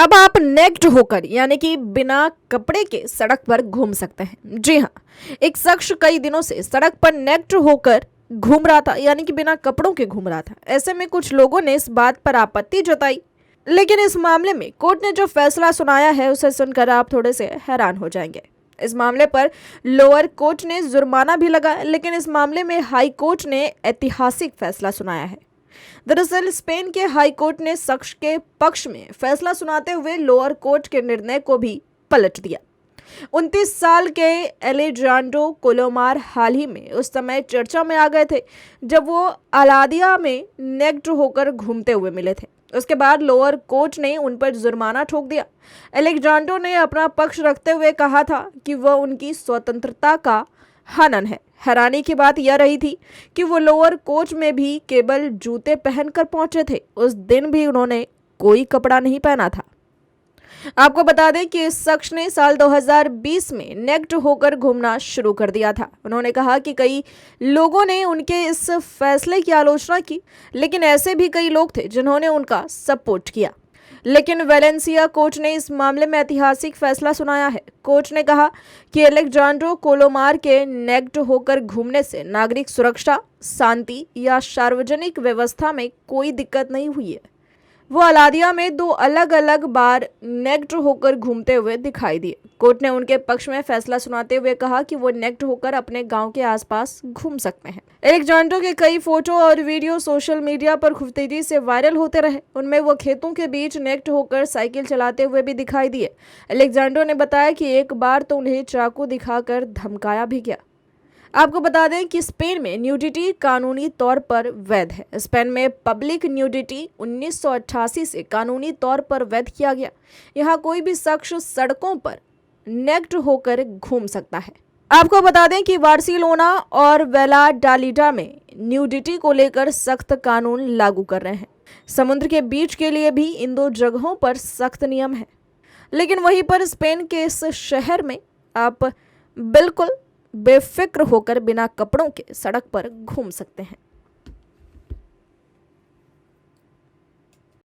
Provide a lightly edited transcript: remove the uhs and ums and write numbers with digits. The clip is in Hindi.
अब आप नेक्ड होकर यानी कि बिना कपड़े के सड़क पर घूम सकते हैं। जी हाँ, एक शख्स कई दिनों से सड़क पर नेक्ड होकर घूम रहा था, यानी कि बिना कपड़ों के घूम रहा था। ऐसे में कुछ लोगों ने इस बात पर आपत्ति जताई, लेकिन इस मामले में कोर्ट ने जो फैसला सुनाया है उसे सुनकर आप थोड़े से हैरान हो जाएंगे। इस मामले पर लोअर कोर्ट ने जुर्माना भी लगाया, लेकिन इस मामले में हाई कोर्ट ने ऐतिहासिक फैसला सुनाया है। दरअसल स्पेन के हाई कोर्ट ने शख्स के पक्ष में फैसला सुनाते हुए लोअर कोर्ट के निर्णय को भी पलट दिया। 29 साल के एलेजांड्रो कोलोमार हाल ही में उस समय चर्चा में आ गए थे जब वो अलादिया में नेक्ड होकर घूमते हुए मिले थे। उसके बाद लोअर कोर्ट ने उन पर जुर्माना ठोक दिया। एलेजांड्रो ने अपना पक्ष रखते हुए कहा था कि वह उनकी स्वतंत्रता का हनन है। हैरानी की बात यह रही थी कि वो लोअर कोच में भी केवल जूते पहनकर पहुंचे थे। उस दिन भी उन्होंने कोई कपड़ा नहीं पहना था। आपको बता दें कि इस शख्स ने साल 2020 में नेक्ड होकर घूमना शुरू कर दिया था। उन्होंने कहा कि कई लोगों ने उनके इस फैसले की आलोचना की, लेकिन ऐसे भी कई लोग थे जिन्होंने उनका सपोर्ट किया। लेकिन वेलेंसिया कोर्ट ने इस मामले में ऐतिहासिक फैसला सुनाया है। कोर्ट ने कहा कि एलेजांड्रो कोलोमार के नेक्ड होकर घूमने से नागरिक सुरक्षा, शांति या सार्वजनिक व्यवस्था में कोई दिक्कत नहीं हुई है। वो अलादिया में 2 अलग अलग बार नेक्ड होकर घूमते हुए दिखाई दिए। कोर्ट ने उनके पक्ष में फैसला सुनाते हुए कहा कि वो नेक्ड होकर अपने गांव के आसपास घूम सकते हैं। एलेजांड्रो के कई फोटो और वीडियो सोशल मीडिया पर खूब तेजी से वायरल होते रहे। उनमें वो खेतों के बीच नेक्ड होकर साइकिल चलाते हुए भी दिखाई दिए। एलेजांड्रो ने बताया कि एक बार तो उन्हें चाकू दिखाकर धमकाया भी गया। आपको बता दें कि स्पेन में न्यूडिटी कानूनी तौर पर वैध है। स्पेन में पब्लिक न्यूडिटी 1988 से कानूनी तौर पर वैध किया गया। यहाँ कोई भी शख्स सड़कों पर नेक्ड होकर घूम सकता है। आपको बता दें कि बार्सिलोना और वेलाडालिडा में न्यूडिटी को लेकर सख्त कानून लागू कर रहे हैं। समुद्र के बीच के लिए भी इन 2 जगहों पर सख्त नियम है, लेकिन वहीं पर स्पेन के इस शहर में आप बिल्कुल बेफिक्र होकर बिना कपड़ों के सड़क पर घूम सकते हैं।